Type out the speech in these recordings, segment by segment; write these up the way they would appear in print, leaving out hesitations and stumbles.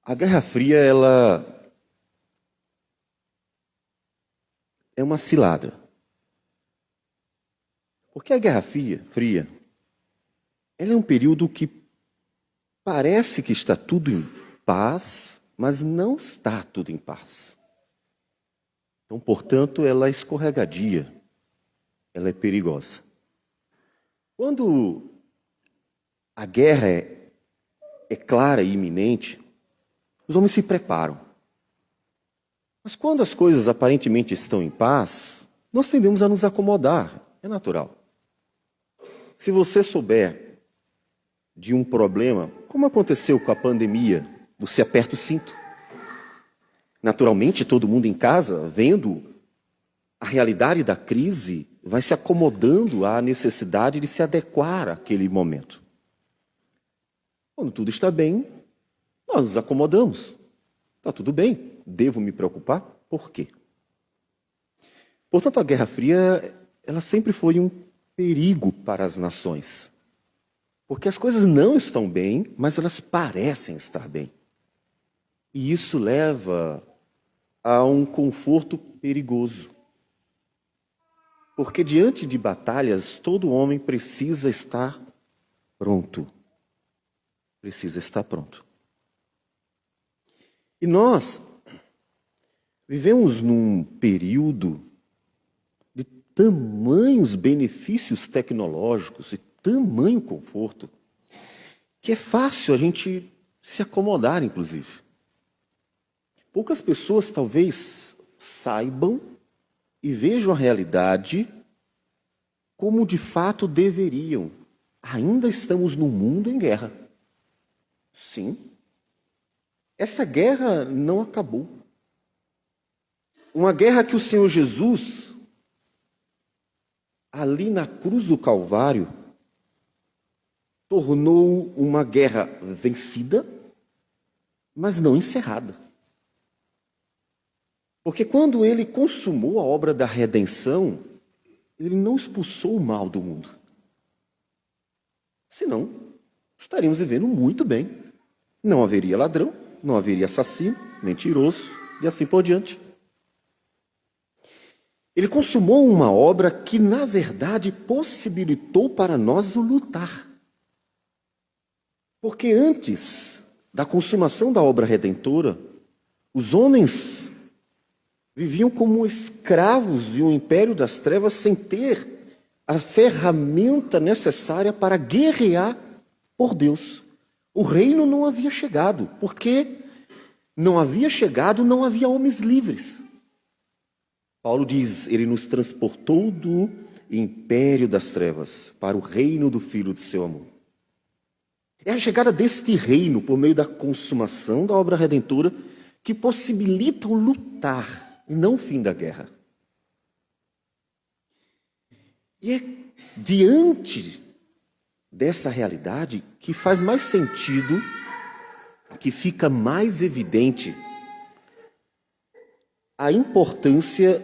A Guerra Fria, ela é uma cilada. Porque a Guerra Fria, ela é um período que parece que está tudo em paz, mas não está tudo em paz. Então, portanto, ela é escorregadia, ela é perigosa. Quando a guerra é clara e iminente, os homens se preparam. Mas quando as coisas aparentemente estão em paz, nós tendemos a nos acomodar, é natural. Se você souber de um problema, como aconteceu com a pandemia, você aperta o cinto. Naturalmente, todo mundo em casa, vendo a realidade da crise, vai se acomodando à necessidade de se adequar àquele momento. Quando tudo está bem, nós nos acomodamos. Está tudo bem, devo me preocupar? Por quê? Portanto, a Guerra Fria, ela sempre foi um perigo para as nações. Porque as coisas não estão bem, mas elas parecem estar bem. E isso leva a um conforto perigoso. Porque diante de batalhas, todo homem precisa estar pronto. Precisa estar pronto. E nós vivemos num período de tamanhos benefícios tecnológicos e tamanho conforto, que é fácil a gente se acomodar, inclusive. Poucas pessoas talvez saibam e vejam a realidade como de fato deveriam. Ainda estamos num mundo em guerra. Sim. Essa guerra não acabou. Uma guerra que o Senhor Jesus, ali na cruz do Calvário, tornou uma guerra vencida, mas não encerrada. Porque quando ele consumou a obra da redenção, ele não expulsou o mal do mundo. Senão, estaríamos vivendo muito bem. Não haveria ladrão, não haveria assassino, mentiroso e assim por diante. Ele consumou uma obra que, na verdade, possibilitou para nós o lutar. Porque antes da consumação da obra redentora, os homens viviam como escravos de um império das trevas sem ter a ferramenta necessária para guerrear por Deus. O reino não havia chegado, porque não havia chegado, não havia homens livres. Paulo diz, ele nos transportou do império das trevas para o reino do Filho do seu amor. É a chegada deste reino, por meio da consumação da obra redentora, que possibilita o lutar, e não o fim da guerra. E é diante dessa realidade que faz mais sentido, que fica mais evidente a importância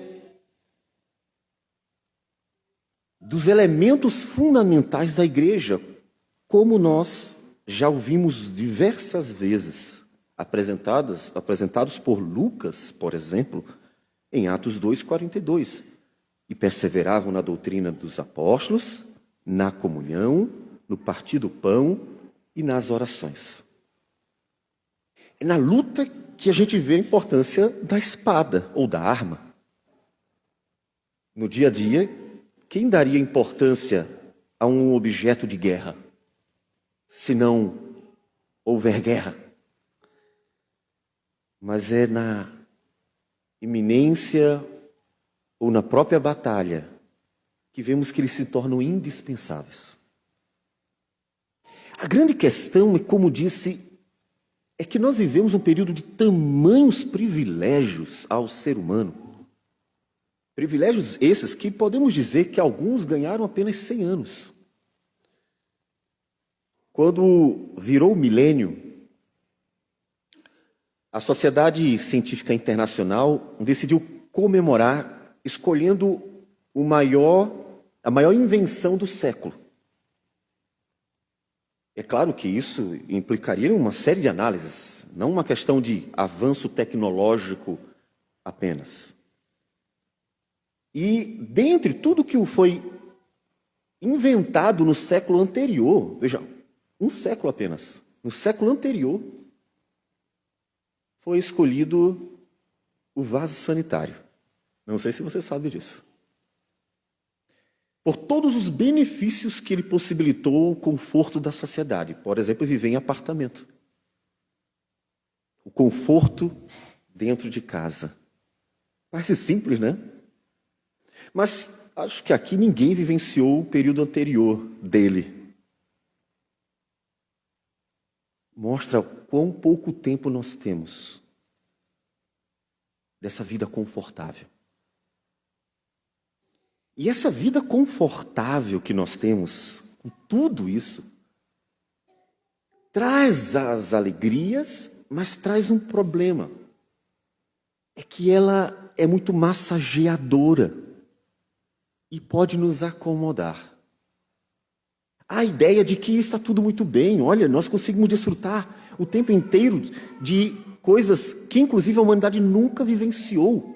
dos elementos fundamentais da igreja, como nós já ouvimos diversas vezes apresentados por Lucas, por exemplo, em Atos 2:42. E perseveravam na doutrina dos apóstolos, na comunhão, no partir do pão e nas orações. É na luta que a gente vê a importância da espada ou da arma. No dia a dia, quem daria importância a um objeto de guerra, se não houver guerra? Mas é na iminência ou na própria batalha que vemos que eles se tornam indispensáveis. A grande questão é, como disse, é que nós vivemos um período de tamanhos privilégios ao ser humano. Privilégios esses que podemos dizer que alguns ganharam apenas 100 anos. Quando virou o milênio, a Sociedade Científica Internacional decidiu comemorar, escolhendo a maior invenção do século. É claro que isso implicaria uma série de análises. não uma questão de avanço tecnológico apenas. E dentre tudo que foi inventado no século anterior, veja, um século apenas, no século anterior, foi escolhido o vaso sanitário. Não sei se você sabe disso. Por todos os benefícios que ele possibilitou o conforto da sociedade. Por exemplo, viver em apartamento. O conforto dentro de casa. Parece simples, né? Mas acho que aqui ninguém vivenciou o período anterior dele. Mostra quão pouco tempo nós temos dessa vida confortável. E essa vida confortável que nós temos, com tudo isso, traz as alegrias, mas traz um problema. É que ela é muito massageadora e pode nos acomodar. A ideia de que está tudo muito bem, olha, nós conseguimos desfrutar o tempo inteiro de coisas que, inclusive, a humanidade nunca vivenciou.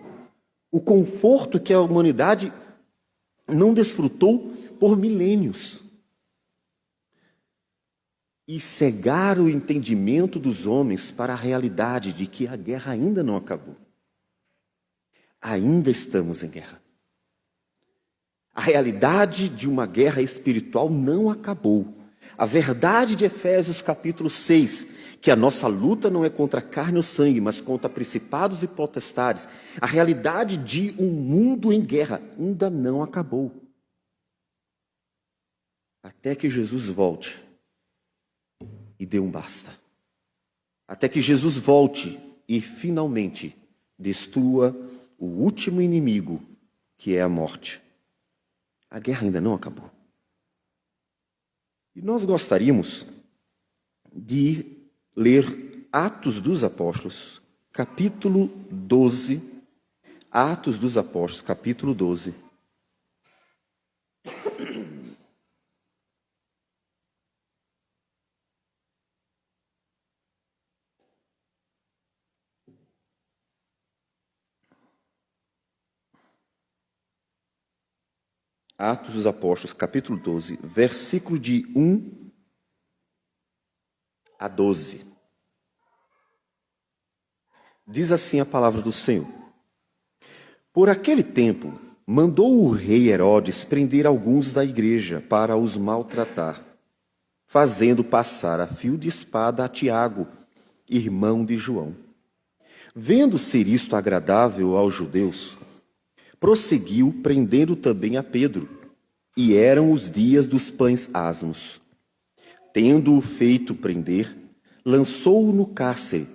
O conforto que a humanidade não desfrutou por milênios. E cegar o entendimento dos homens para a realidade de que a guerra ainda não acabou. Ainda estamos em guerra. A realidade de uma guerra espiritual não acabou. A verdade de Efésios capítulo 6, que a nossa luta não é contra carne ou sangue, mas contra principados e potestades. A realidade de um mundo em guerra ainda não acabou. Até que Jesus volte e dê um basta. Até que Jesus volte e finalmente destrua o último inimigo, que é a morte. A guerra ainda não acabou. E nós gostaríamos de ler Atos dos Apóstolos, capítulo 12. Atos dos Apóstolos, capítulo 12. Atos dos Apóstolos, capítulo 12, versículo de 1 a 12. Diz assim a palavra do Senhor. Por aquele tempo, mandou o rei Herodes prender alguns da igreja para os maltratar, fazendo passar a fio de espada a Tiago, irmão de João. Vendo ser isto agradável aos judeus, prosseguiu prendendo também a Pedro, e eram os dias dos pães asmos. Tendo-o feito prender, lançou-o no cárcere,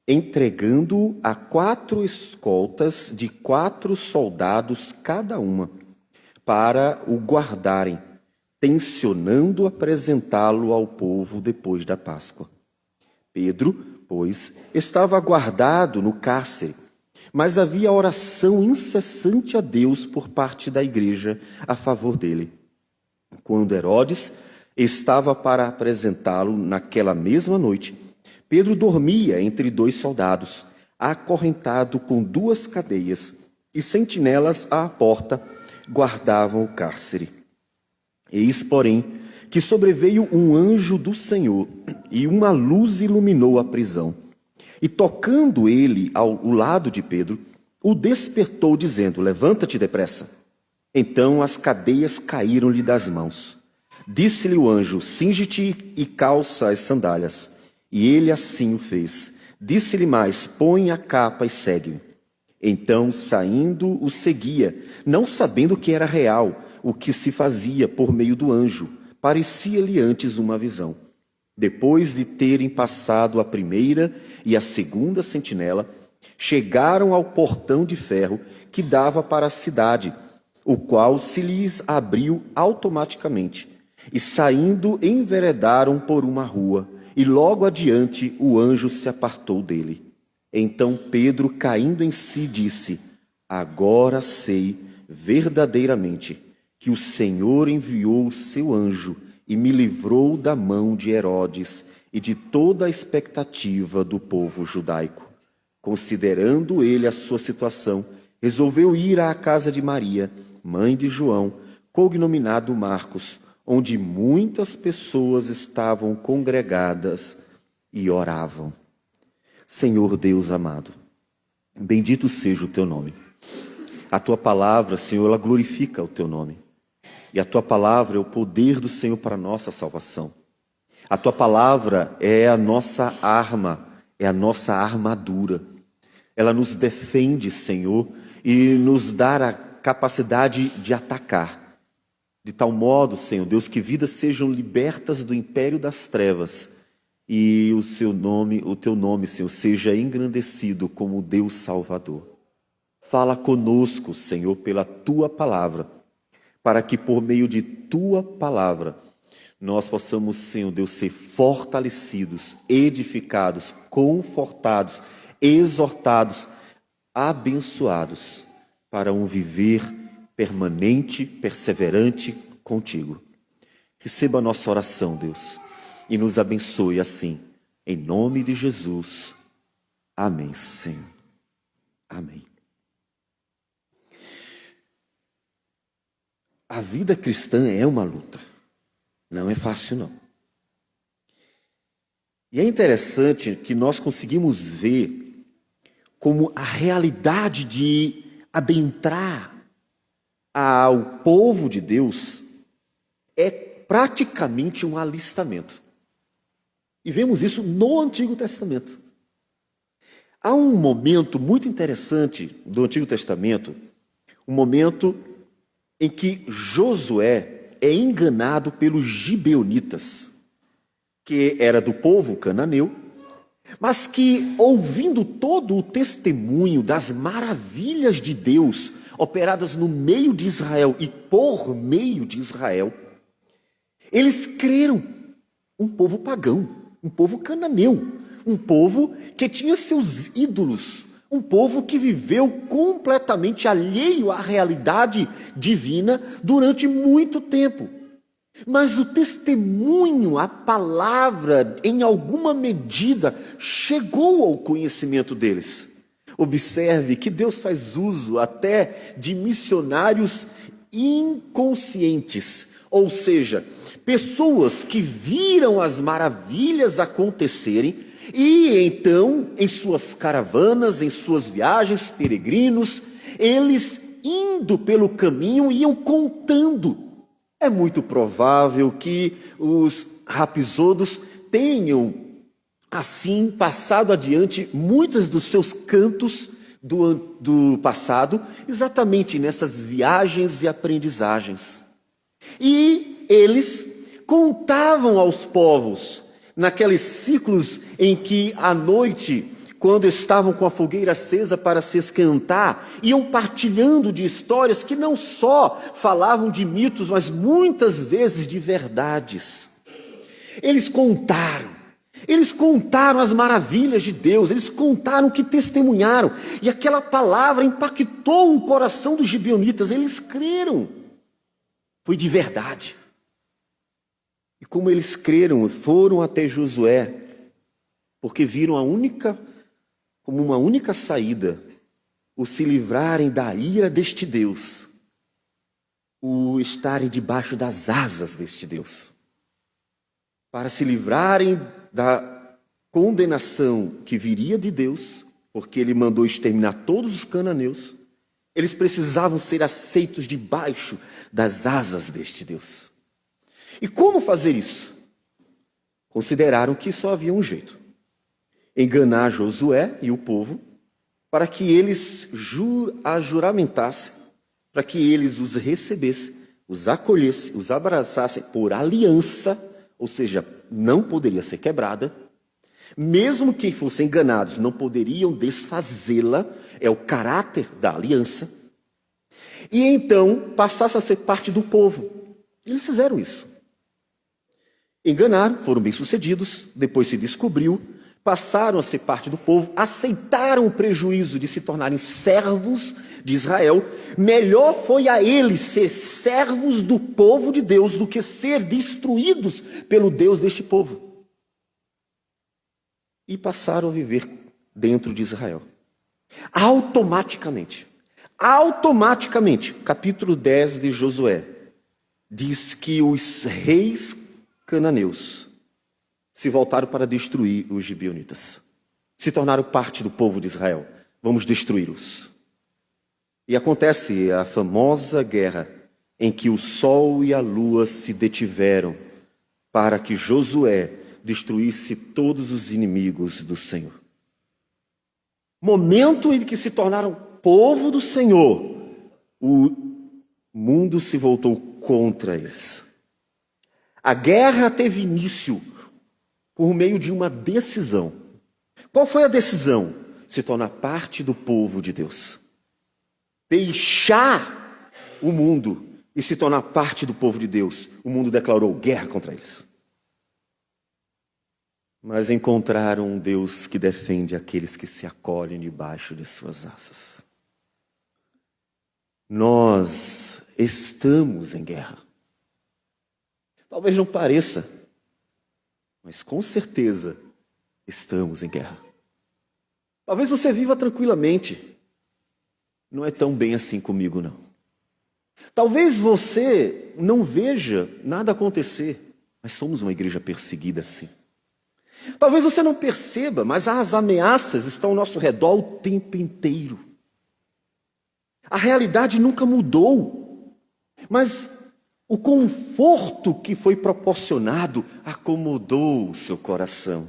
entregando-o a 4 escoltas de 4 soldados cada uma, para o guardarem, tencionando apresentá-lo ao povo depois da Páscoa. Pedro, pois, estava guardado no cárcere, mas havia oração incessante a Deus por parte da igreja a favor dele. Quando Herodes estava para apresentá-lo naquela mesma noite, Pedro dormia entre 2 soldados, acorrentado com 2 cadeias, e sentinelas à porta guardavam o cárcere. Eis, porém, que sobreveio um anjo do Senhor, e uma luz iluminou a prisão. E tocando ele ao lado de Pedro, o despertou, dizendo: levanta-te depressa. Então as cadeias caíram-lhe das mãos. Disse-lhe o anjo: cinge-te e calça as sandálias. E ele assim o fez. Disse-lhe mais: põe a capa e segue-me. Então, saindo, o seguia, não sabendo que era real o que se fazia por meio do anjo. Parecia-lhe antes uma visão. Depois de terem passado a primeira e a segunda sentinela, chegaram ao portão de ferro que dava para a cidade, o qual se lhes abriu automaticamente. E saindo, enveredaram por uma rua, e logo adiante o anjo se apartou dele. Então Pedro, caindo em si, disse: agora sei verdadeiramente que o Senhor enviou o seu anjo e me livrou da mão de Herodes e de toda a expectativa do povo judaico. Considerando ele a sua situação, resolveu ir à casa de Maria, mãe de João, cognominado Marcos, onde muitas pessoas estavam congregadas e oravam. Senhor Deus amado, bendito seja o teu nome. A tua palavra, Senhor, ela glorifica o teu nome. E a tua palavra é o poder do Senhor para a nossa salvação. A tua palavra é a nossa arma, é a nossa armadura. Ela nos defende, Senhor, e nos dá a capacidade de atacar. De tal modo, Senhor Deus, que vidas sejam libertas do império das trevas e o teu nome, Senhor, seja engrandecido como Deus Salvador. Fala conosco, Senhor, pela tua palavra, para que por meio de tua palavra nós possamos, Senhor Deus, ser fortalecidos, edificados, confortados, exortados, abençoados para um viver permanente, perseverante contigo. Receba a nossa oração, Deus, e nos abençoe assim, em nome de Jesus. Amém, Senhor. Amém. A vida cristã é uma luta. Não é fácil, não. E é interessante que nós conseguimos ver como a realidade de adentrar ao povo de Deus é praticamente um alistamento. E vemos isso no Antigo Testamento. Há um momento muito interessante do Antigo Testamento, um momento em que Josué é enganado pelos gibeonitas, que era do povo cananeu, mas que, ouvindo todo o testemunho das maravilhas de Deus operadas no meio de Israel e por meio de Israel, eles creram. Um povo pagão, um povo cananeu, um povo que tinha seus ídolos, um povo que viveu completamente alheio à realidade divina durante muito tempo. Mas o testemunho, a palavra, em alguma medida, chegou ao conhecimento deles. Observe que Deus faz uso até de missionários inconscientes, ou seja, pessoas que viram as maravilhas acontecerem e então, em suas caravanas, em suas viagens, peregrinos, eles indo pelo caminho iam contando. É muito provável que os rapisodos tenham, assim, passado adiante muitos dos seus cantos do passado, exatamente nessas viagens e aprendizagens. E eles contavam aos povos, naqueles ciclos em que à noite, quando estavam com a fogueira acesa para se esquentar, iam partilhando de histórias que não só falavam de mitos, mas muitas vezes de verdades. Eles contaram as maravilhas de Deus, eles contaram o que testemunharam, e aquela palavra impactou o coração dos gibeonitas, eles creram, foi de verdade. E como eles creram, foram até Josué, porque viram como uma única saída, o se livrarem da ira deste Deus, o estarem debaixo das asas deste Deus. Para se livrarem da condenação que viria de Deus, porque ele mandou exterminar todos os cananeus, eles precisavam ser aceitos debaixo das asas deste Deus. E como fazer isso? Consideraram que só havia um jeito: enganar Josué e o povo, para que eles juramentassem, para que eles os recebessem, os acolhessem, os abraçassem por aliança, ou seja, não poderia ser quebrada. Mesmo que fossem enganados, não poderiam desfazê-la, é o caráter da aliança. E então passasse a ser parte do povo. Eles fizeram isso. Enganaram, foram bem-sucedidos, depois se descobriu, passaram a ser parte do povo, aceitaram o prejuízo de se tornarem servos de Israel. Melhor foi a eles ser servos do povo de Deus do que ser destruídos pelo Deus deste povo. e passaram a viver dentro de Israel. Automaticamente, capítulo 10 de Josué, diz que os reis cananeus se voltaram para destruir os gibeonitas. Se tornaram parte do povo de Israel. Vamos destruí-los. E acontece a famosa guerra em que o sol e a lua se detiveram para que Josué destruísse todos os inimigos do Senhor. Momento em que se tornaram povo do Senhor, o mundo se voltou contra eles. A guerra teve início por meio de uma decisão. Qual foi a decisão? Se tornar parte do povo de Deus. Deixar o mundo e se tornar parte do povo de Deus. O mundo declarou guerra contra eles. Mas encontraram um Deus que defende aqueles que se acolhem debaixo de suas asas. Nós estamos em guerra. Talvez não pareça, mas com certeza estamos em guerra. Talvez você viva tranquilamente. Não é tão bem assim comigo, não. Talvez você não veja nada acontecer, mas somos uma igreja perseguida, sim. Talvez você não perceba, mas as ameaças estão ao nosso redor o tempo inteiro. A realidade nunca mudou, mas o conforto que foi proporcionado acomodou o seu coração.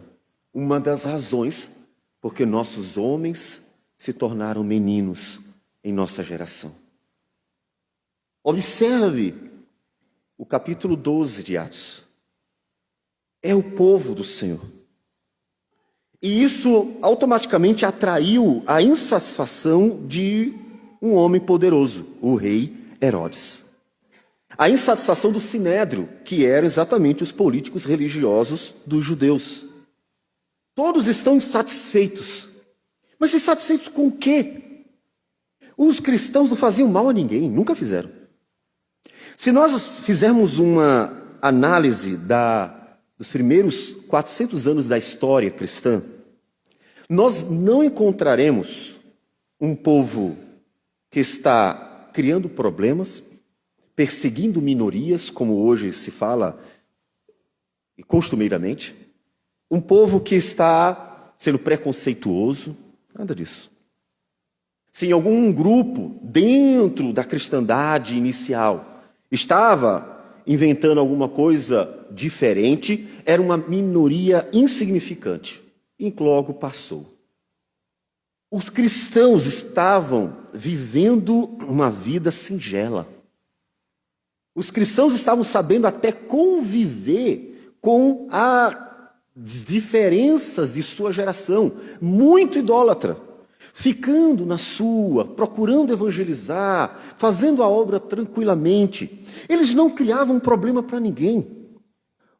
Uma das razões porque nossos homens se tornaram meninos em nossa geração. Observe o capítulo 12 de Atos. É o povo do Senhor. E isso automaticamente atraiu a insatisfação de um homem poderoso, o rei Herodes. A insatisfação do Sinédrio, que eram exatamente os políticos religiosos dos judeus. Todos estão insatisfeitos. Mas insatisfeitos com o quê? Os cristãos não faziam mal a ninguém, nunca fizeram. Se nós fizermos uma análise dos primeiros 400 anos da história cristã, nós não encontraremos um povo que está criando problemas, perseguindo minorias, como hoje se fala costumeiramente, um povo que está sendo preconceituoso, nada disso. Se algum grupo dentro da cristandade inicial estava inventando alguma coisa diferente, era uma minoria insignificante. E logo passou. Os cristãos estavam vivendo uma vida singela. Os cristãos estavam sabendo até conviver com as diferenças de sua geração, muito idólatra, ficando na sua, procurando evangelizar, fazendo a obra tranquilamente. Eles não criavam um problema para ninguém.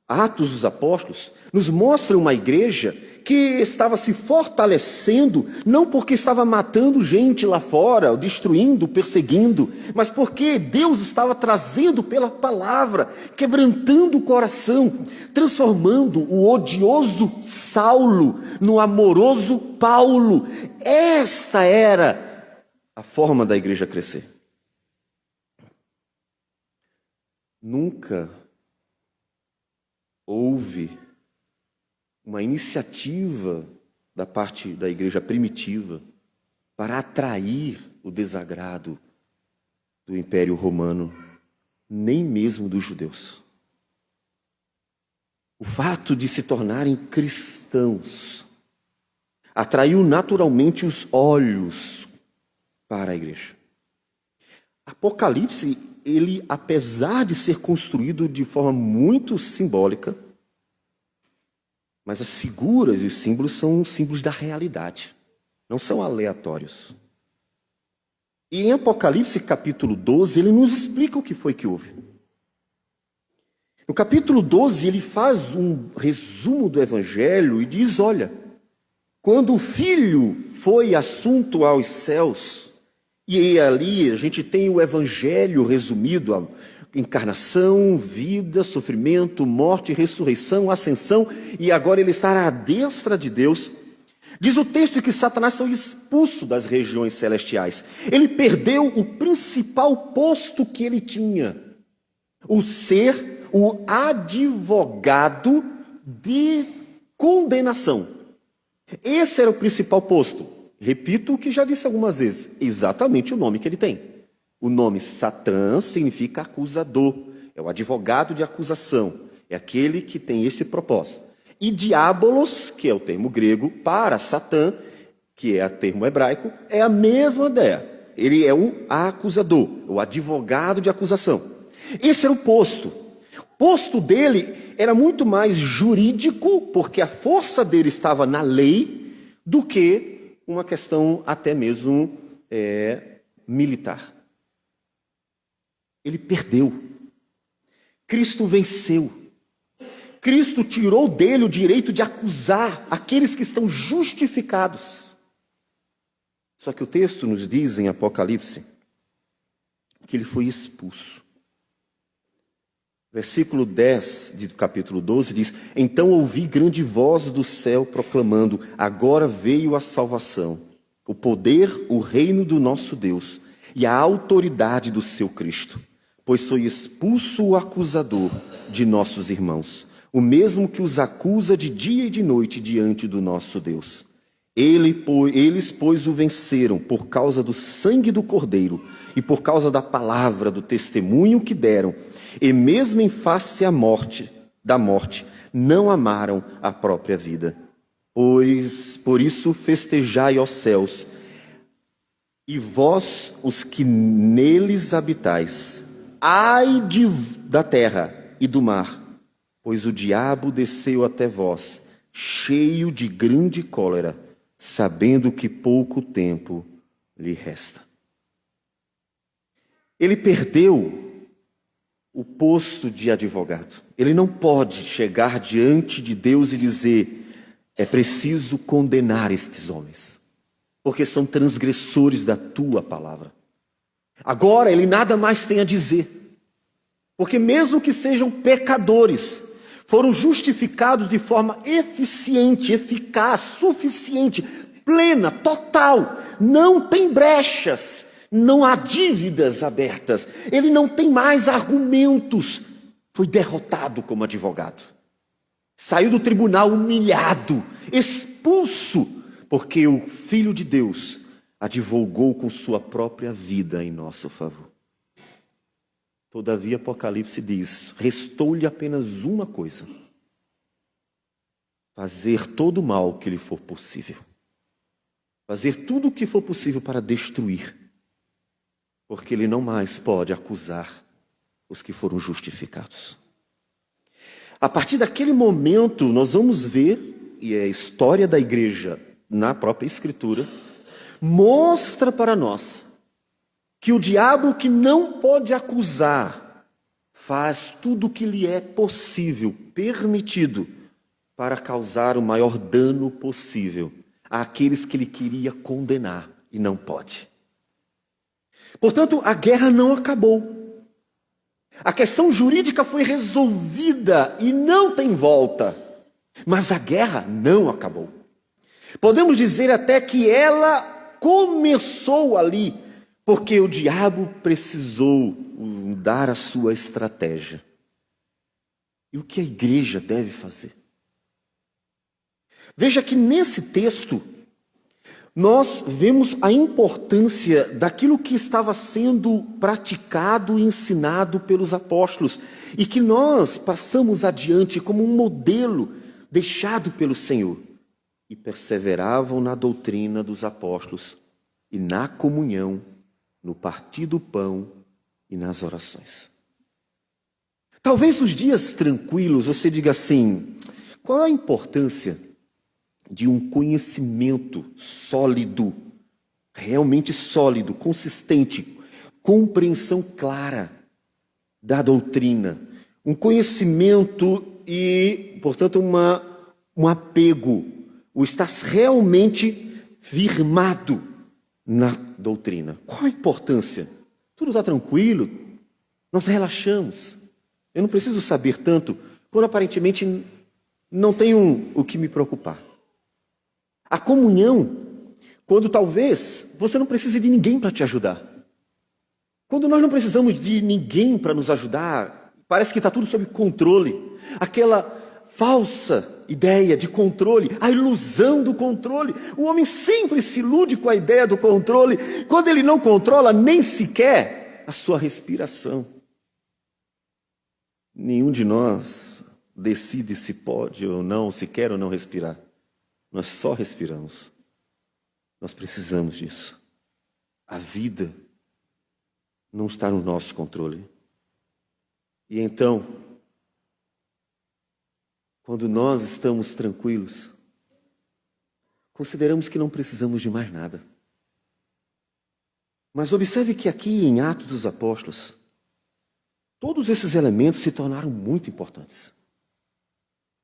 Atos dos Apóstolos nos mostra uma igreja que estava se fortalecendo, não porque estava matando gente lá fora, destruindo, perseguindo, mas porque Deus estava trazendo pela palavra, quebrantando o coração, transformando o odioso Saulo no amoroso Paulo. Esta era a forma da igreja crescer. Nunca houve uma iniciativa da parte da igreja primitiva para atrair o desagrado do Império Romano, nem mesmo dos judeus. O fato de se tornarem cristãos atraiu naturalmente os olhos para a igreja. Apocalipse, ele, apesar de ser construído de forma muito simbólica, mas as figuras e os símbolos são símbolos da realidade, não são aleatórios. E em Apocalipse capítulo 12, ele nos explica o que foi que houve. No capítulo 12, ele faz um resumo do Evangelho e diz, olha, quando o Filho foi assunto aos céus, e ali a gente tem o Evangelho resumido, encarnação, vida, sofrimento, morte, ressurreição, ascensão, e agora ele está à destra de Deus. Diz o texto que Satanás foi expulso das regiões celestiais. Ele perdeu o principal posto que ele tinha, o ser o advogado de condenação. Esse era o principal posto. Repito o que já disse algumas vezes, exatamente o nome que ele tem. O nome Satã significa acusador, é o advogado de acusação, é aquele que tem esse propósito. E diabolos, que é o termo grego para Satã, que é o termo hebraico, é a mesma ideia. Ele é o acusador, o advogado de acusação. Esse era o posto. O posto dele era muito mais jurídico, porque a força dele estava na lei, do que uma questão até mesmo militar. Ele perdeu. Cristo venceu. Cristo tirou dele o direito de acusar aqueles que estão justificados. Só que o texto nos diz em Apocalipse que ele foi expulso. Versículo 10 do capítulo 12 diz: Então ouvi grande voz do céu proclamando: Agora veio a salvação, o poder, o reino do nosso Deus e a autoridade do seu Cristo. Pois foi expulso o acusador de nossos irmãos, o mesmo que os acusa de dia e de noite diante do nosso Deus. Eles, pois, o venceram por causa do sangue do Cordeiro e por causa da palavra do testemunho que deram, e mesmo em face da morte, não amaram a própria vida. Por isso festejai, ó céus, e vós, os que neles habitais, ai da terra e do mar, pois o diabo desceu até vós, cheio de grande cólera, sabendo que pouco tempo lhe resta. Ele perdeu o posto de advogado. Ele não pode chegar diante de Deus e dizer: é preciso condenar estes homens, porque são transgressores da tua palavra. Agora ele nada mais tem a dizer, porque mesmo que sejam pecadores, foram justificados de forma eficiente, eficaz, suficiente, plena, total. Não tem brechas, não há dívidas abertas. Ele não tem mais argumentos. Foi derrotado como advogado. Saiu do tribunal humilhado, expulso, porque o Filho de Deus advogou com sua própria vida em nosso favor. Todavia, Apocalipse diz: restou-lhe apenas uma coisa: fazer todo o mal que lhe for possível. Fazer tudo o que for possível para destruir. Porque ele não mais pode acusar os que foram justificados. A partir daquele momento, nós vamos ver, e é a história da igreja na própria Escritura, mostra para nós que o diabo, que não pode acusar, faz tudo o que lhe é possível, permitido, para causar o maior dano possível àqueles que ele queria condenar e não pode. Portanto, a guerra não acabou. A questão jurídica foi resolvida e não tem volta. Mas a guerra não acabou. Podemos dizer até que ela começou ali, porque o diabo precisou mudar a sua estratégia. E o que a igreja deve fazer? Veja que nesse texto, nós vemos a importância daquilo que estava sendo praticado e ensinado pelos apóstolos, e que nós passamos adiante como um modelo deixado pelo Senhor. E perseveravam na doutrina dos apóstolos, e na comunhão, no partir do pão e nas orações. Talvez nos dias tranquilos você diga assim: qual a importância de um conhecimento sólido, realmente sólido, consistente, compreensão clara da doutrina, um conhecimento e, portanto, um apego, o estar realmente firmado na doutrina? Qual a importância? Tudo está tranquilo, Nós relaxamos. Eu não preciso saber tanto quando aparentemente não tenho o que me preocupar. A comunhão, quando talvez você não precise de ninguém para te ajudar. Quando nós não precisamos de ninguém para nos ajudar, parece que está tudo sob controle. Aquela falsa ideia de controle, a ilusão do controle. O homem sempre se ilude com a ideia do controle, quando ele não controla nem sequer a sua respiração. Nenhum de nós decide se pode ou não, se quer ou não respirar. Nós só respiramos. Nós precisamos disso. A vida não está no nosso controle. E então, quando nós estamos tranquilos, consideramos que não precisamos de mais nada. Mas observe que aqui em Atos dos Apóstolos, todos esses elementos se tornaram muito importantes.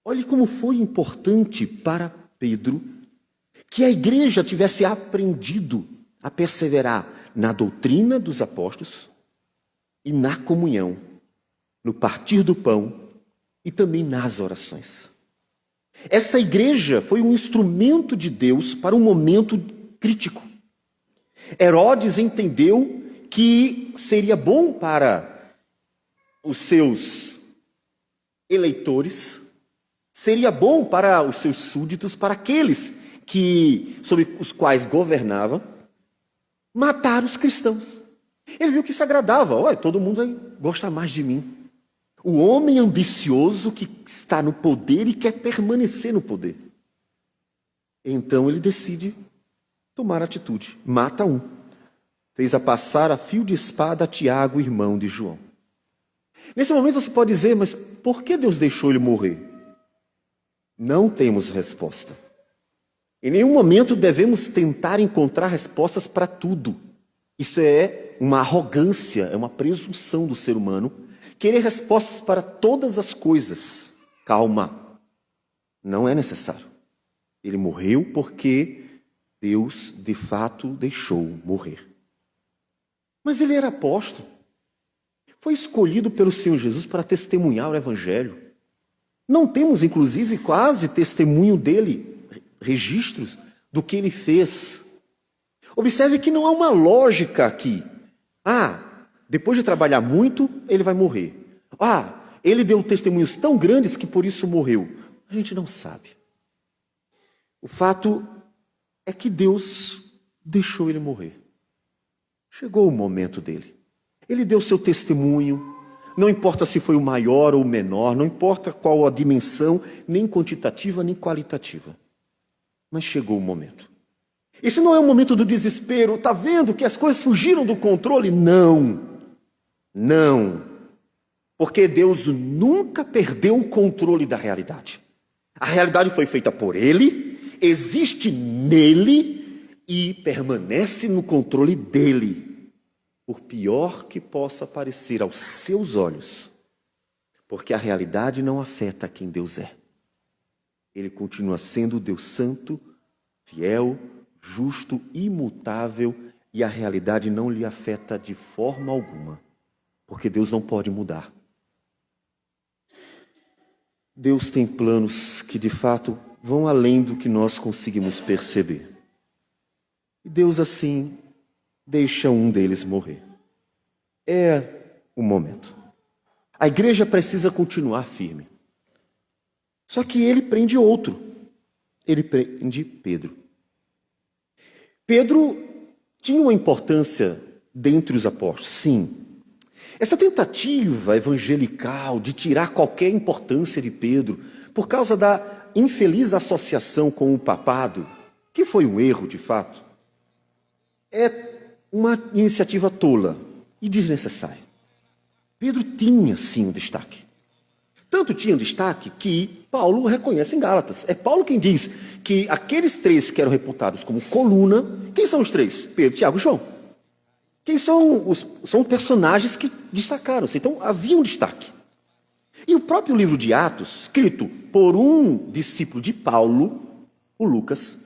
Olhe como foi importante para Pedro que a igreja tivesse aprendido a perseverar na doutrina dos apóstolos e na comunhão, no partir do pão e também nas orações. Essa igreja foi um instrumento de Deus para um momento crítico. Herodes entendeu que seria bom para os seus eleitores, seria bom para os seus súditos, para aqueles sobre os quais governava, matar os cristãos. Ele viu que isso agradava. Olha, todo mundo vai gostar mais de mim. O homem ambicioso que está no poder e quer permanecer no poder. Então ele decide tomar atitude. Mata um. Fez a passar a fio de espada a Tiago, irmão de João. Nesse momento você pode dizer, mas por que Deus deixou ele morrer? Não temos resposta. Em nenhum momento devemos tentar encontrar respostas para tudo. Isso é uma arrogância, é uma presunção do ser humano, querer respostas para todas as coisas. Calma, não é necessário. Ele morreu porque Deus, de fato, deixou morrer. Mas ele era apóstolo. Foi escolhido pelo Senhor Jesus para testemunhar o Evangelho. Não temos, inclusive, quase testemunho dele, registros do que ele fez. Observe que não há uma lógica aqui. Depois de trabalhar muito, ele vai morrer. Ele deu testemunhos tão grandes que por isso morreu. A gente não sabe. O fato é que Deus deixou ele morrer. Chegou o momento dele. Ele deu seu testemunho. Não importa se foi o maior ou o menor, não importa qual a dimensão, nem quantitativa, nem qualitativa. Mas chegou o momento. Esse não é um momento do desespero. Está vendo que as coisas fugiram do controle? Não. Não. Porque Deus nunca perdeu o controle da realidade. A realidade foi feita por Ele, existe nele e permanece no controle dele. Por pior que possa parecer aos seus olhos. Porque a realidade não afeta quem Deus é. Ele continua sendo o Deus santo, fiel, justo, imutável, e a realidade não lhe afeta de forma alguma, porque Deus não pode mudar. Deus tem planos que, de fato, vão além do que nós conseguimos perceber. E Deus, assim, deixa um deles morrer. É o momento. A igreja precisa continuar firme. Só que ele prende outro. Ele prende Pedro. Pedro tinha uma importância dentre os apóstolos, sim. Essa tentativa evangelical de tirar qualquer importância de Pedro por causa da infeliz associação com o papado, que foi um erro de fato, é uma iniciativa tola e desnecessária. Pedro tinha sim um destaque. Tanto tinha um destaque que Paulo o reconhece em Gálatas. É Paulo quem diz que aqueles três que eram reputados como coluna, quem são os três? Pedro, Tiago e João. Quem são personagens que destacaram-se. Então havia um destaque. E o próprio livro de Atos, escrito por um discípulo de Paulo, o Lucas,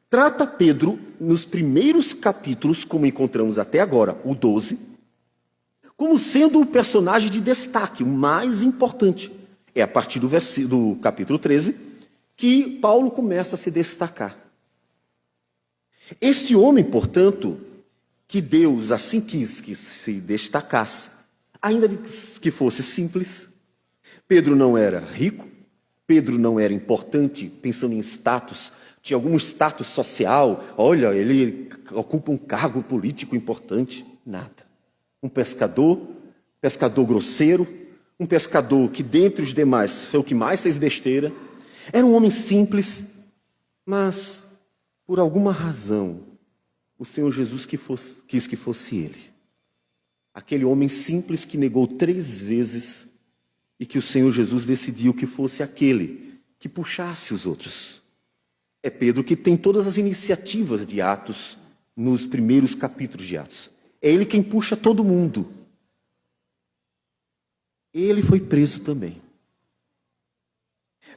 trata Pedro nos primeiros capítulos, como encontramos até agora, o 12, como sendo o personagem de destaque, o mais importante. É a partir do capítulo 13 que Paulo começa a se destacar. Este homem, portanto, que Deus assim quis que se destacasse, ainda que fosse simples. Pedro não era rico, Pedro não era importante, pensando em status, tinha algum status social, olha, ele ocupa um cargo político importante, nada. Um pescador grosseiro, um pescador que dentre os demais foi o que mais fez besteira, era um homem simples, mas por alguma razão o Senhor Jesus quis que fosse ele. Aquele homem simples que negou 3 vezes e que o Senhor Jesus decidiu que fosse aquele que puxasse os outros. É Pedro que tem todas as iniciativas de Atos nos primeiros capítulos de Atos. É ele quem puxa todo mundo. Ele foi preso também.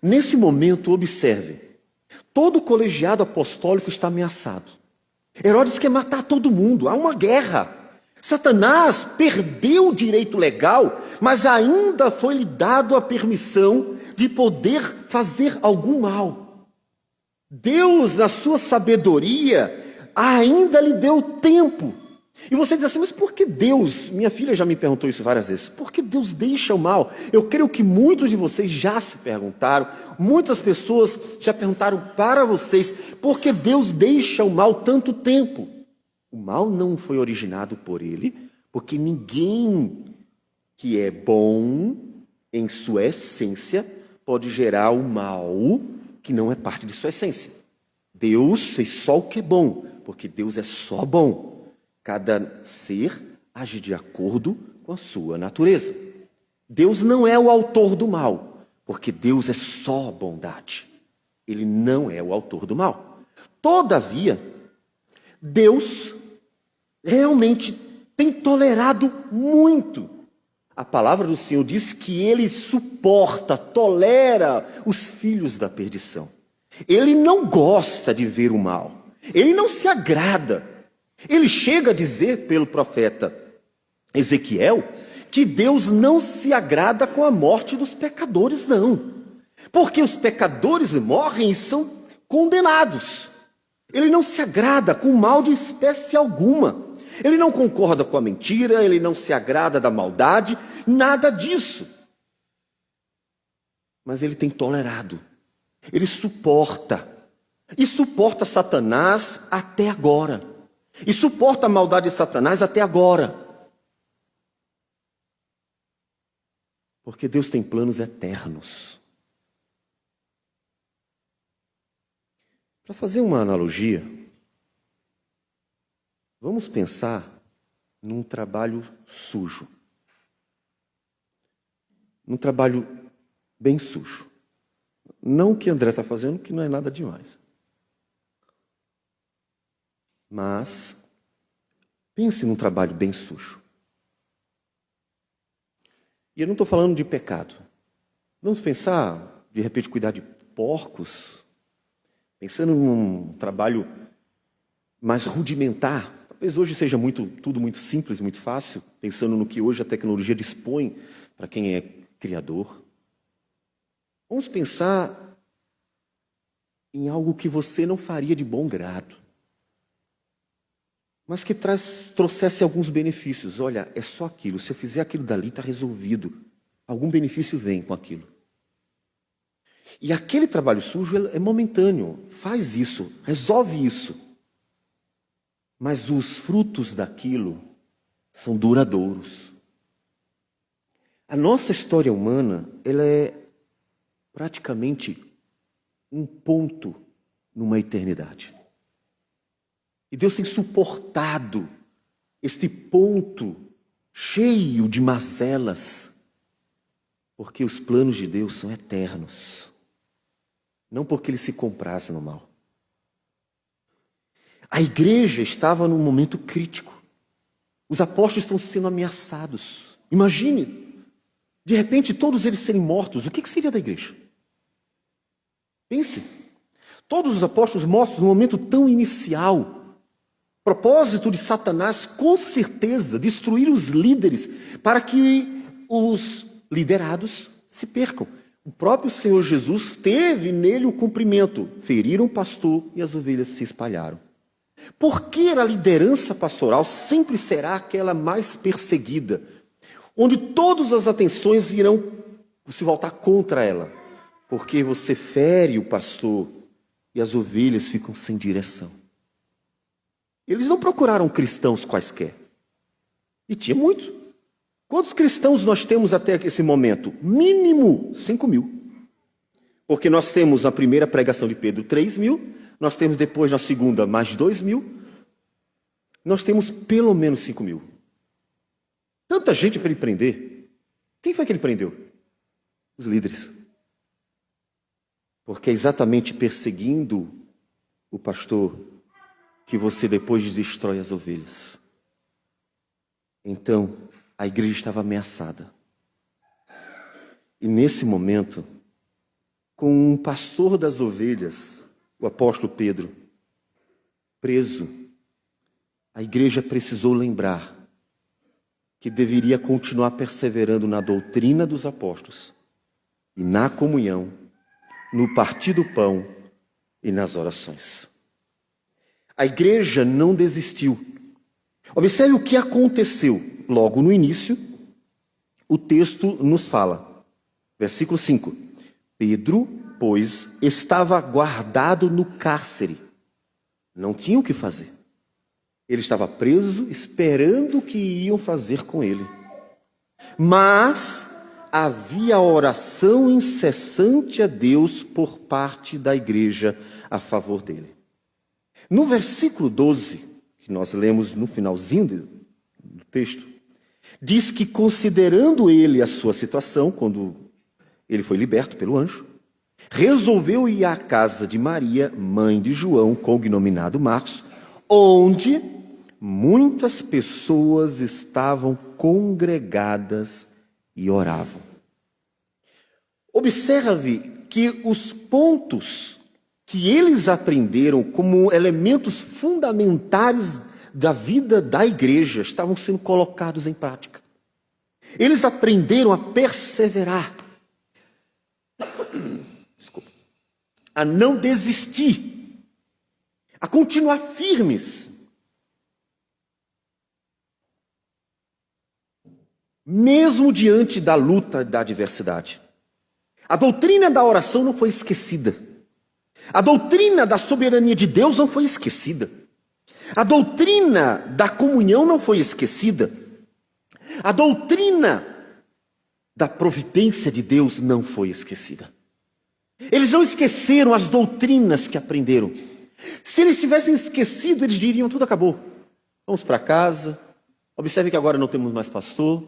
Nesse momento, observe, todo o colegiado apostólico está ameaçado. Herodes quer matar todo mundo, há uma guerra. Satanás perdeu o direito legal, mas ainda foi-lhe dado a permissão de poder fazer algum mal. Deus, na sua sabedoria, ainda lhe deu tempo. E você diz assim, mas por que Deus, minha filha já me perguntou isso várias vezes, por que Deus deixa o mal? Eu creio que muitos de vocês já se perguntaram, muitas pessoas já perguntaram para vocês, por que Deus deixa o mal tanto tempo? O mal não foi originado por ele, porque ninguém que é bom em sua essência pode gerar o mal que não é parte de sua essência. Deus fez só o que é bom, porque Deus é só bom. Cada ser age de acordo com a sua natureza. Deus não é o autor do mal, porque Deus é só bondade. Ele não é o autor do mal. Todavia, Deus realmente tem tolerado muito. A palavra do Senhor diz que ele suporta, tolera os filhos da perdição. Ele não gosta de ver o mal. Ele não se agrada. Ele chega a dizer pelo profeta Ezequiel que Deus não se agrada com a morte dos pecadores, não. Porque os pecadores morrem e são condenados. Ele não se agrada com mal de espécie alguma. Ele não concorda com a mentira, ele não se agrada da maldade, nada disso. Mas ele tem tolerado. Ele suporta. E suporta Satanás até agora. E suporta a maldade de Satanás até agora. Porque Deus tem planos eternos. Para fazer uma analogia, vamos pensar num trabalho sujo. Num trabalho bem sujo. Não o que André está fazendo, que não é nada demais. Mas, pense num trabalho bem sujo. E eu não estou falando de pecado. Vamos pensar, de repente, cuidar de porcos. Pensando num trabalho mais rudimentar. Talvez hoje seja tudo muito simples, muito fácil. Pensando no que hoje a tecnologia dispõe para quem é criador. Vamos pensar em algo que você não faria de bom grado. Mas que trouxesse alguns benefícios. Olha, é só aquilo. Se eu fizer aquilo dali, está resolvido. Algum benefício vem com aquilo. E aquele trabalho sujo é momentâneo. Faz isso, resolve isso. Mas os frutos daquilo são duradouros. A nossa história humana, ela é praticamente um ponto numa eternidade. E Deus tem suportado este ponto cheio de mazelas, porque os planos de Deus são eternos. Não porque Ele se compraz no mal. A igreja estava num momento crítico. Os apóstolos estão sendo ameaçados. Imagine, de repente, todos eles serem mortos. O que seria da igreja? Pense. Todos os apóstolos mortos num momento tão inicial. Propósito de Satanás, com certeza, destruir os líderes para que os liderados se percam. O próprio Senhor Jesus teve nele o cumprimento. Feriram o pastor e as ovelhas se espalharam. Porque a liderança pastoral sempre será aquela mais perseguida, onde todas as atenções irão se voltar contra ela. Porque você fere o pastor e as ovelhas ficam sem direção. Eles não procuraram cristãos quaisquer. E tinha muito. Quantos cristãos nós temos até esse momento? Mínimo 5.000. Porque nós temos na primeira pregação de Pedro 3.000, nós temos depois na segunda mais 2.000, nós temos pelo menos 5.000. Tanta gente para ele prender. Quem foi que ele prendeu? Os líderes. Porque é exatamente perseguindo o pastor que você depois destrói as ovelhas. Então, a igreja estava ameaçada. E nesse momento, com um pastor das ovelhas, o apóstolo Pedro, preso, a igreja precisou lembrar que deveria continuar perseverando na doutrina dos apóstolos e na comunhão, no partir do pão e nas orações. A igreja não desistiu. Observe o que aconteceu. Logo no início, o texto nos fala. Versículo 5. Pedro, pois, estava guardado no cárcere. Não tinha o que fazer. Ele estava preso, esperando o que iam fazer com ele. Mas havia oração incessante a Deus por parte da igreja a favor dele. No versículo 12, que nós lemos no finalzinho do texto, diz que considerando ele a sua situação, quando ele foi liberto pelo anjo, resolveu ir à casa de Maria, mãe de João, cognominado Marcos, onde muitas pessoas estavam congregadas e oravam. Observe que os pontos que eles aprenderam como elementos fundamentais da vida da igreja estavam sendo colocados em prática. Eles aprenderam a perseverar, a não desistir, a continuar firmes, mesmo diante da luta e da adversidade. A doutrina da oração não foi esquecida. A doutrina da soberania de Deus não foi esquecida. A doutrina da comunhão não foi esquecida. A doutrina da providência de Deus não foi esquecida. Eles não esqueceram as doutrinas que aprenderam. Se eles tivessem esquecido, eles diriam: tudo acabou. Vamos para casa. Observe que agora não temos mais pastor.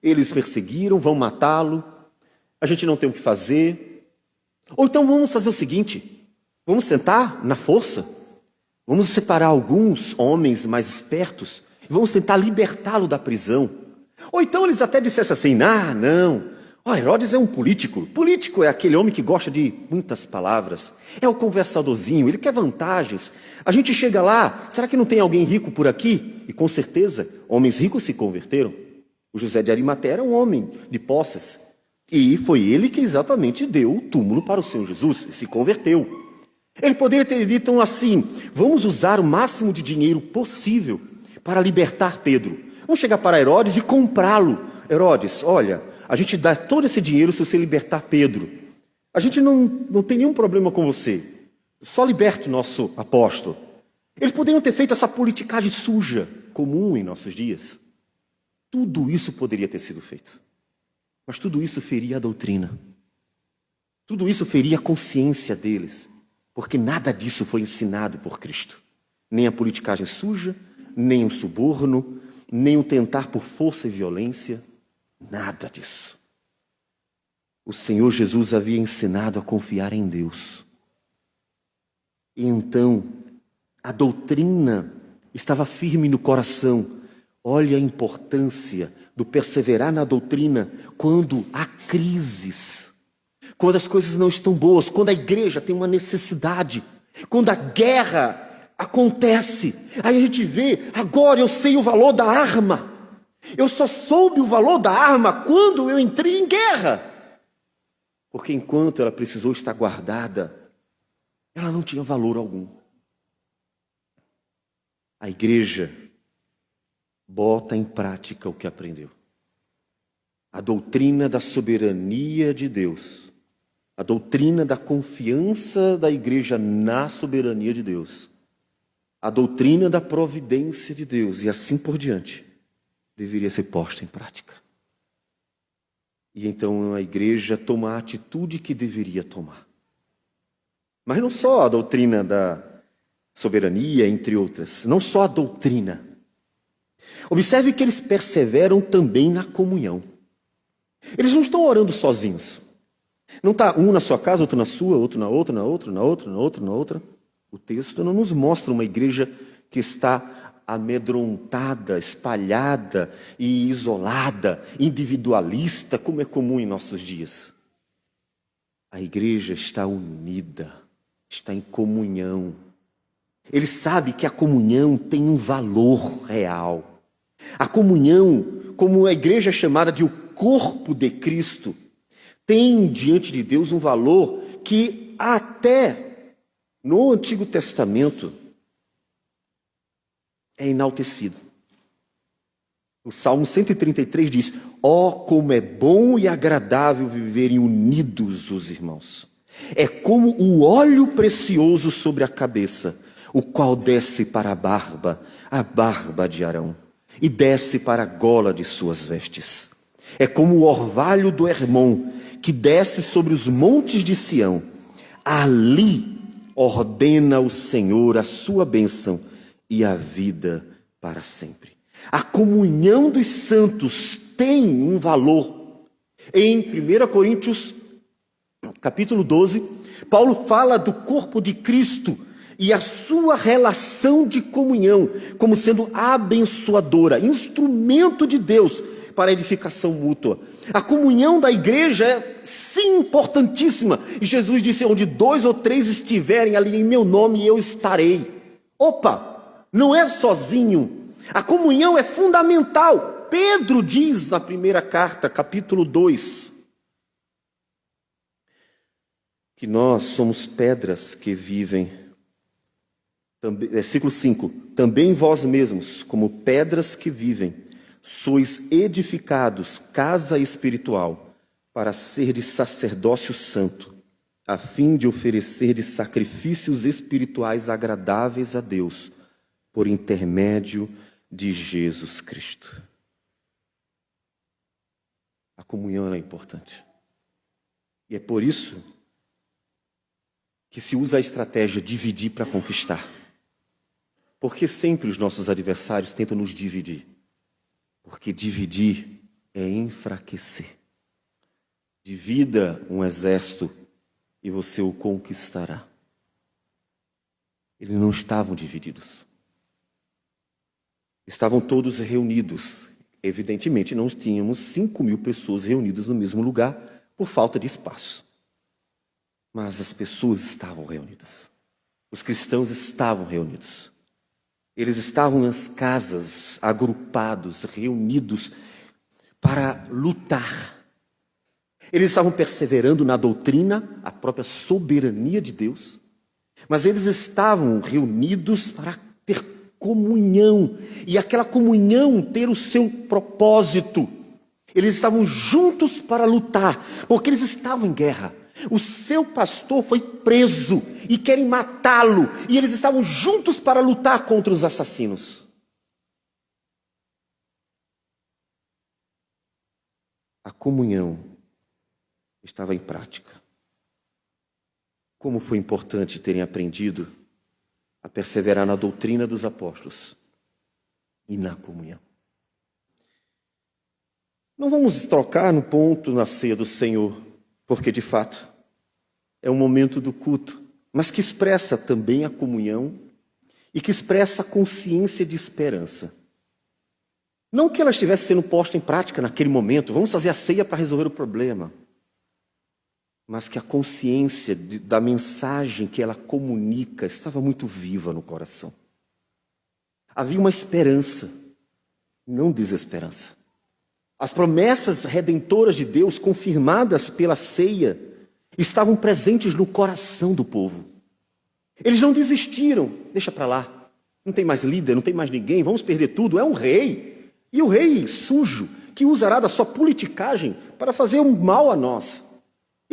Eles perseguiram, vão matá-lo. A gente não tem o que fazer. Ou então vamos fazer o seguinte: vamos tentar na força. Vamos separar alguns homens mais espertos e vamos tentar libertá-lo da prisão. Ou então eles até dissessem assim: não. Herodes é um político. Político é aquele homem que gosta de muitas palavras. É o conversadorzinho, ele quer vantagens. A gente chega lá, será que não tem alguém rico por aqui? E com certeza, homens ricos se converteram. O José de Arimateia era um homem de posses. E foi ele que exatamente deu o túmulo para o Senhor Jesus e se converteu. Ele poderia ter dito assim: vamos usar o máximo de dinheiro possível para libertar Pedro. Vamos chegar para Herodes e comprá-lo. Herodes, olha, a gente dá todo esse dinheiro se você libertar Pedro. A gente não tem nenhum problema com você. Só liberte o nosso apóstolo. Eles poderiam ter feito essa politicagem suja, comum em nossos dias. Tudo isso poderia ter sido feito. Mas tudo isso feria a doutrina. Tudo isso feria a consciência deles. Porque nada disso foi ensinado por Cristo. Nem a politicagem suja, nem o suborno, nem o tentar por força e violência. Nada disso. O Senhor Jesus havia ensinado a confiar em Deus. E então, a doutrina estava firme no coração. Olha a importância do perseverar na doutrina quando há crises, quando as coisas não estão boas, quando a igreja tem uma necessidade, quando a guerra Acontece. Aí a gente vê, agora eu sei o valor da arma. Eu só soube o valor da arma quando eu entrei em guerra. Porque enquanto ela precisou estar guardada, ela não tinha valor algum. A igreja bota em prática o que aprendeu. A doutrina da soberania de Deus, a doutrina da confiança da igreja na soberania de Deus, a doutrina da providência de Deus e assim por diante, deveria ser posta em prática. E então a igreja toma a atitude que deveria tomar. Mas não só a doutrina da soberania, entre outras, não só a doutrina. Observe que eles perseveram também na comunhão. Eles não estão orando sozinhos. Não está um na sua casa, outro na sua, outro na outra, na outra, na outra, na outra, na outra. O texto não nos mostra uma igreja que está amedrontada, espalhada e isolada, individualista, como é comum em nossos dias. A igreja está unida, está em comunhão. Ele sabe que a comunhão tem um valor real. A comunhão, como a igreja é chamada de o corpo de Cristo, tem diante de Deus um valor que até no Antigo Testamento é enaltecido. O Salmo 133 diz: ó, como é bom e agradável viverem unidos os irmãos. É como o óleo precioso sobre a cabeça, o qual desce para a barba de Arão, e desce para a gola de suas vestes. É como o orvalho do Hermon, que desce sobre os montes de Sião. Ali ordena o Senhor a sua bênção e a vida para sempre. A comunhão dos santos tem um valor. Em 1 Coríntios, capítulo 12, Paulo fala do corpo de Cristo e a sua relação de comunhão como sendo abençoadora, instrumento de Deus para a edificação mútua. A comunhão da igreja é, sim, importantíssima. E Jesus disse: onde 2 ou 3 estiverem ali em meu nome, eu estarei. Opa, não é sozinho. A comunhão é fundamental. Pedro diz na primeira carta, capítulo 2, que nós somos pedras que vivem. Versículo 5: também vós mesmos, como pedras que vivem, sois edificados casa espiritual, para ser de sacerdócio santo, a fim de oferecer de sacrifícios espirituais agradáveis a Deus, por intermédio de Jesus Cristo. A comunhão é importante. E é por isso que se usa a estratégia dividir para conquistar. Porque sempre os nossos adversários tentam nos dividir. Porque dividir é enfraquecer. Divida um exército e você o conquistará. Eles não estavam divididos. Estavam todos reunidos. Evidentemente, não tínhamos 5.000 pessoas reunidas no mesmo lugar por falta de espaço. Mas as pessoas estavam reunidas. Os cristãos estavam reunidos. Eles estavam nas casas, agrupados, reunidos para lutar. Eles estavam perseverando na doutrina, a própria soberania de Deus, mas eles estavam reunidos para ter comunhão, e aquela comunhão ter o seu propósito. Eles estavam juntos para lutar, porque eles estavam em guerra. O seu pastor foi preso e querem matá-lo, e eles estavam juntos para lutar contra os assassinos. A comunhão estava em prática. Como foi importante terem aprendido a perseverar na doutrina dos apóstolos e na comunhão. Não vamos trocar no ponto na ceia do Senhor, porque de fato é um momento do culto, mas que expressa também a comunhão e que expressa a consciência de esperança. Não que ela estivesse sendo posta em prática naquele momento, vamos fazer a ceia para resolver o problema. mas que a consciência da mensagem que ela comunica estava muito viva no coração. Havia uma esperança, não desesperança. As promessas redentoras de Deus, confirmadas pela ceia, estavam presentes no coração do povo. Eles não desistiram. Deixa para lá. Não tem mais líder, não tem mais ninguém, vamos perder tudo. É um rei. E o rei sujo, que usará da sua politicagem para fazer um mal a nós.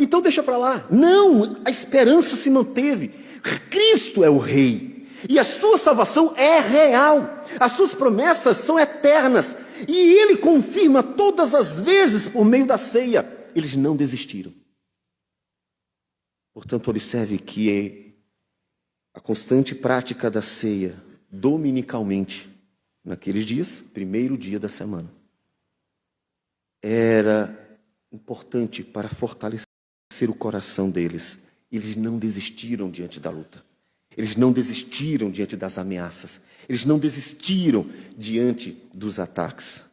Então deixa para lá. Não, a esperança se manteve. Cristo é o rei. E a sua salvação é real. As suas promessas são eternas. E ele confirma todas as vezes por meio da ceia. Eles não desistiram. Portanto, observe que a constante prática da ceia, dominicalmente, naqueles dias, primeiro dia da semana, era importante para fortalecer o coração deles. Eles não desistiram diante da luta. Eles não desistiram diante das ameaças. Eles não desistiram diante dos ataques.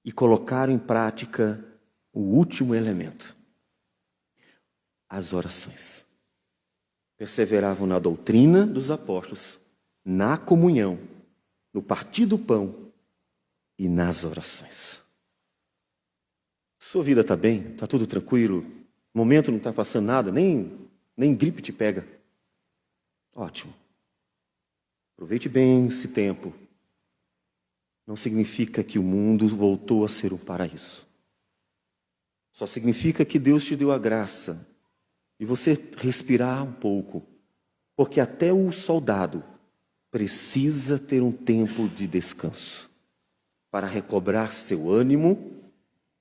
E colocaram em prática o último elemento: as orações. Perseveravam na doutrina dos apóstolos, na comunhão, no partir do pão e nas orações. Sua vida está bem? Está tudo tranquilo? No momento não está passando nada? Nem gripe te pega? Ótimo. Aproveite bem esse tempo. Não significa que o mundo voltou a ser um paraíso. Só significa que Deus te deu a graça de você respirar um pouco, porque até o soldado precisa ter um tempo de descanso para recobrar seu ânimo,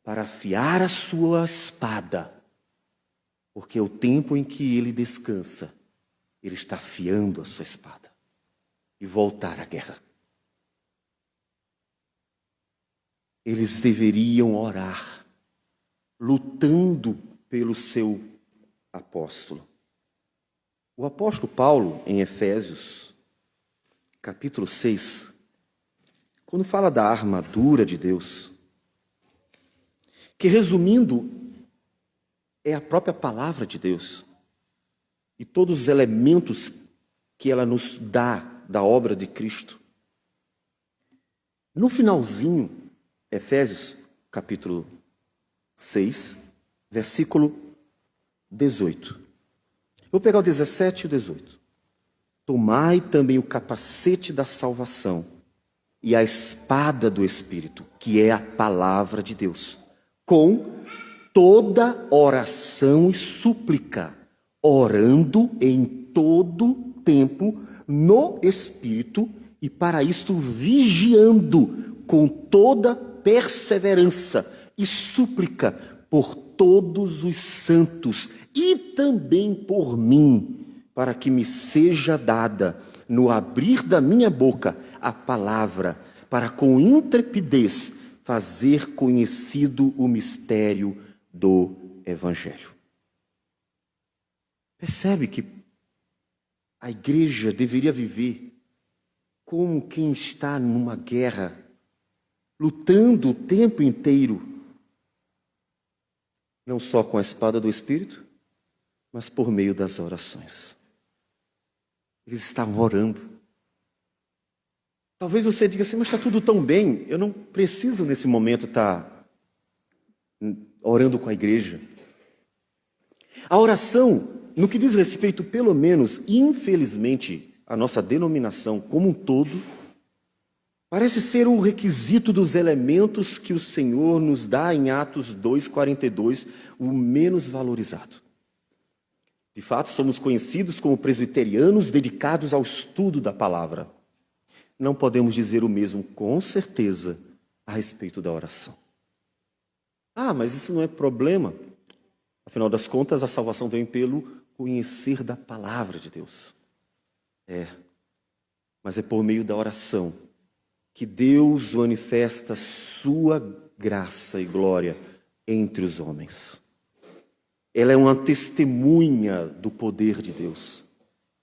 para afiar a sua espada, porque é o tempo em que ele descansa, ele está afiando a sua espada e voltar à guerra. Eles deveriam orar, lutando pelo seu apóstolo. O apóstolo Paulo, em Efésios, capítulo 6, quando fala da armadura de Deus, que resumindo, é a própria palavra de Deus, e todos os elementos que ela nos dá da obra de Cristo. No finalzinho, Efésios, capítulo 6, versículo 18. Vou pegar o 17 e o 18. Tomai também o capacete da salvação e a espada do Espírito, que é a palavra de Deus, com toda oração e súplica, orando em todo tempo no Espírito e para isto vigiando com toda perseverança e súplica por todos os santos e também por mim, para que me seja dada no abrir da minha boca a palavra, para com intrepidez fazer conhecido o mistério do Evangelho. Percebe que a igreja deveria viver como quem está numa guerra, lutando o tempo inteiro, não só com a espada do Espírito, mas por meio das orações. Eles estavam orando. Talvez você diga assim, mas está tudo tão bem, eu não preciso nesse momento estar orando com a igreja. A oração, no que diz respeito, pelo menos, infelizmente, a nossa denominação como um todo, parece ser o requisito dos elementos que o Senhor nos dá em Atos 2:42, o menos valorizado. De fato, somos conhecidos como presbiterianos dedicados ao estudo da palavra. Não podemos dizer o mesmo, com certeza, a respeito da oração. Ah, mas isso não é problema. Afinal das contas, a salvação vem pelo conhecer da palavra de Deus. Mas é por meio da oração que Deus manifesta sua graça e glória entre os homens. Ela é uma testemunha do poder de Deus.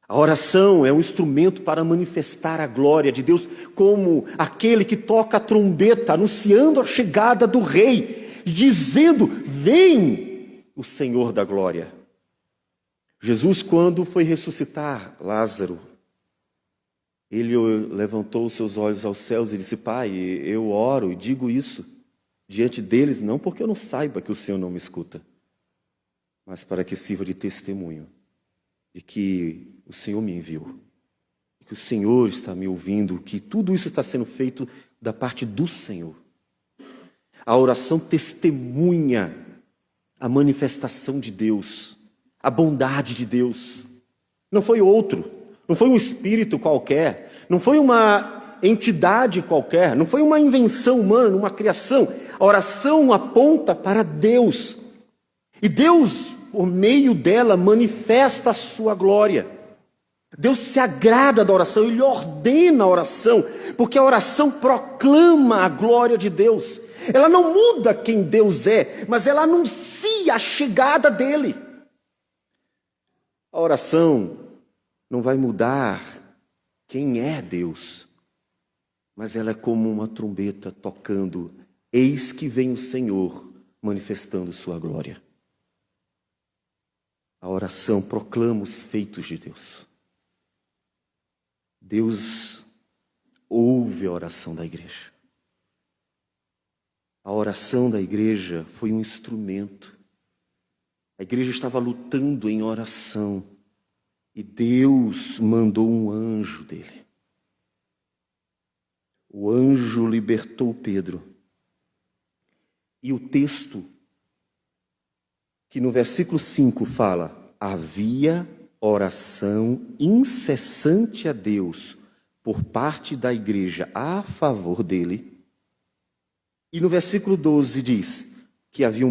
A oração é um instrumento para manifestar a glória de Deus, como aquele que toca a trombeta, anunciando a chegada do rei, dizendo, vem, o Senhor da glória. Jesus, quando foi ressuscitar Lázaro, ele levantou os seus olhos aos céus e disse: Pai, eu oro e digo isso diante deles, não porque eu não saiba que o Senhor não me escuta, mas para que sirva de testemunho de que o Senhor me enviou, que o Senhor está me ouvindo, que tudo isso está sendo feito da parte do Senhor. A oração testemunha a manifestação de Deus, a bondade de Deus. Não foi outro, não foi um espírito qualquer, não foi uma entidade qualquer, não foi uma invenção humana, uma criação. A oração aponta para Deus. E Deus, por meio dela, manifesta a sua glória. Deus se agrada da oração, Ele ordena a oração, porque a oração proclama a glória de Deus. Ela não muda quem Deus é, mas ela anuncia a chegada dEle. A oração não vai mudar quem é Deus, mas ela é como uma trombeta tocando: eis que vem o Senhor manifestando sua glória. A oração proclama os feitos de Deus. Deus ouve a oração da igreja. A oração da igreja foi um instrumento. A igreja estava lutando em oração e Deus mandou um anjo dele. O anjo libertou Pedro. E o texto, que no versículo 5 fala: havia oração incessante a Deus por parte da igreja a favor dele. E no versículo 12 diz que havia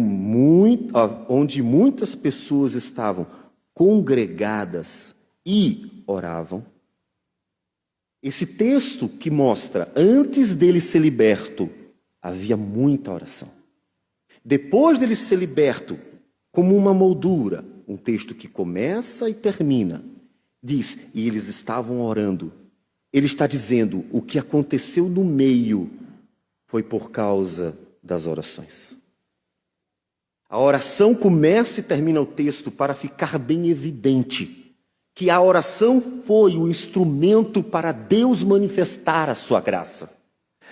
onde muitas pessoas estavam congregadas e oravam. Esse texto que mostra, antes dele ser liberto, havia muita oração. Depois dele ser liberto, como uma moldura, um texto que começa e termina, diz: e eles estavam orando. Ele está dizendo, o que aconteceu no meio foi por causa das orações. A oração começa e termina o texto para ficar bem evidente que a oração foi o instrumento para Deus manifestar a sua graça,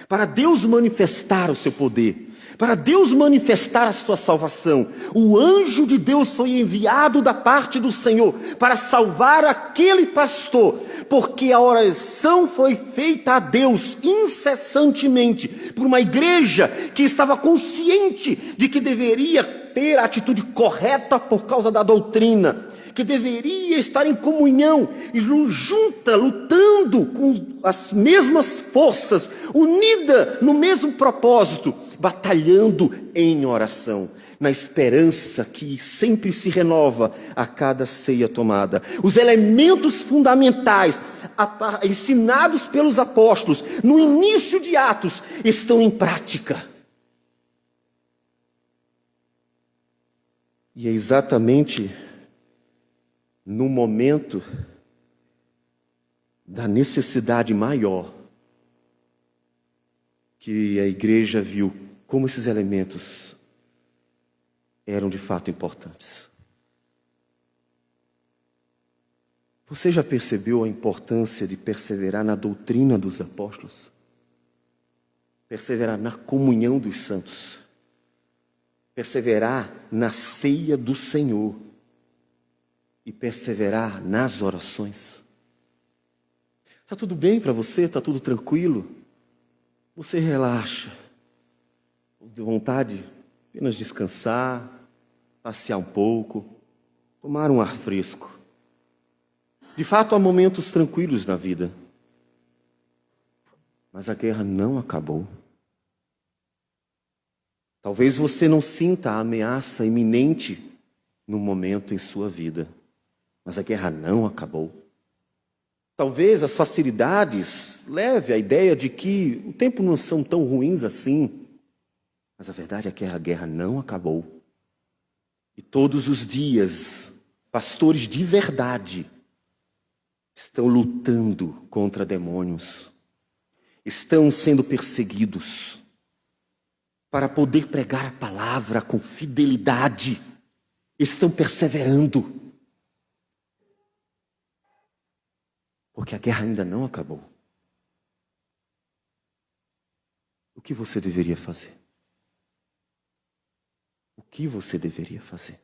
para Deus manifestar o seu poder, para Deus manifestar a sua salvação. O anjo de Deus foi enviado da parte do Senhor para salvar aquele pastor, porque a oração foi feita a Deus incessantemente por uma igreja que estava consciente de que deveria ter a atitude correta por causa da doutrina, que deveria estar em comunhão e junta, lutando com as mesmas forças, unida no mesmo propósito, batalhando em oração, na esperança que sempre se renova a cada ceia tomada. Os elementos fundamentais ensinados pelos apóstolos no início de Atos estão em prática. E é exatamente no momento da necessidade maior que a igreja viu como esses elementos eram de fato importantes. Você já percebeu a importância de perseverar na doutrina dos apóstolos? Perseverar na comunhão dos santos? Perseverar na ceia do Senhor? E perseverar nas orações? Está tudo bem para você? Está tudo tranquilo? Você relaxa, de vontade apenas descansar, passear um pouco, tomar um ar fresco. De fato, há momentos tranquilos na vida, mas a guerra não acabou. Talvez você não sinta a ameaça iminente no momento em sua vida, mas a guerra não acabou. Talvez as facilidades leve à ideia de que o tempo não são tão ruins assim, mas a verdade é que a guerra não acabou. E todos os dias, pastores de verdade estão lutando contra demônios, estão sendo perseguidos para poder pregar a palavra com fidelidade. estão perseverando. Porque a guerra ainda não acabou. O que você deveria fazer? O que você deveria fazer?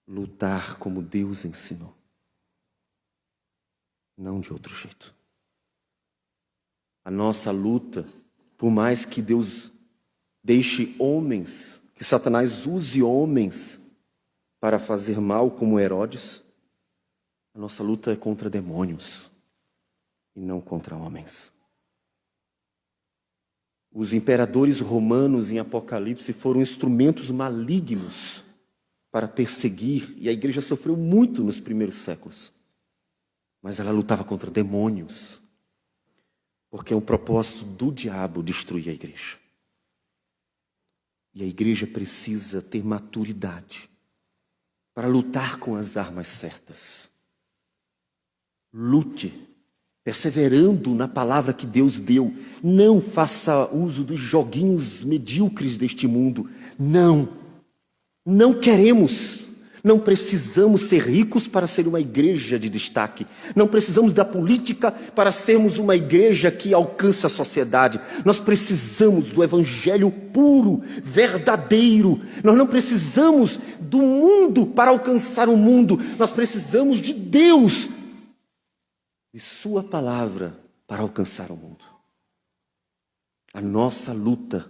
Lutar como Deus ensinou. Não de outro jeito. A nossa luta, por mais que Deus deixe homens, que Satanás use homens para fazer mal como Herodes, a nossa luta é contra demônios e não contra homens. Os imperadores romanos em Apocalipse foram instrumentos malignos para perseguir, e a igreja sofreu muito nos primeiros séculos. Mas ela lutava contra demônios, porque é um propósito do diabo destruir a igreja. E a igreja precisa ter maturidade para lutar com as armas certas. Lute, perseverando na palavra que Deus deu. Não faça uso dos joguinhos medíocres deste mundo. Não queremos. Não precisamos ser ricos para ser uma igreja de destaque. Não precisamos da política para sermos uma igreja que alcança a sociedade. Nós precisamos do evangelho puro, verdadeiro. Nós não precisamos do mundo para alcançar o mundo. Nós precisamos de Deus e sua palavra para alcançar o mundo. A nossa luta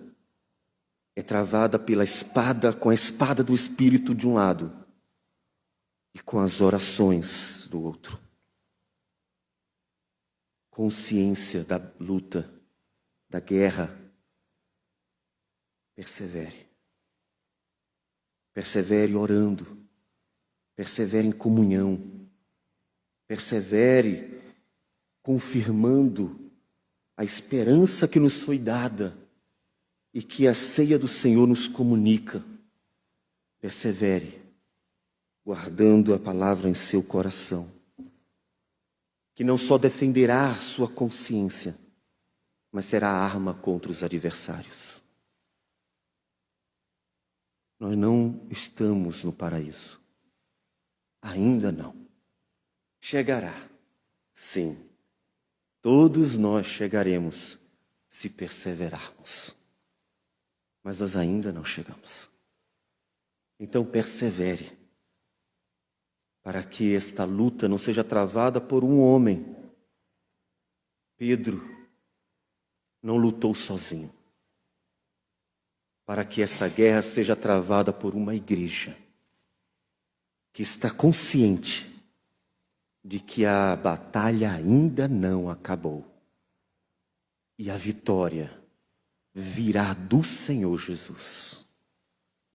é travada pela espada, com a espada do Espírito de um lado e com as orações do outro. Consciência da luta, da guerra. Persevere. Persevere orando. Persevere em comunhão. Persevere confirmando a esperança que nos foi dada e que a ceia do Senhor nos comunica. Persevere, guardando a palavra em seu coração, que não só defenderá sua consciência, mas será arma contra os adversários. Nós não estamos no paraíso. Ainda não. Chegará, sim. Todos nós chegaremos se perseverarmos. Mas nós ainda não chegamos. Então persevere, para que esta luta não seja travada por um homem. Pedro não lutou sozinho. Para que esta guerra seja travada por uma igreja que está consciente de que a batalha ainda não acabou. E a vitória virá do Senhor Jesus.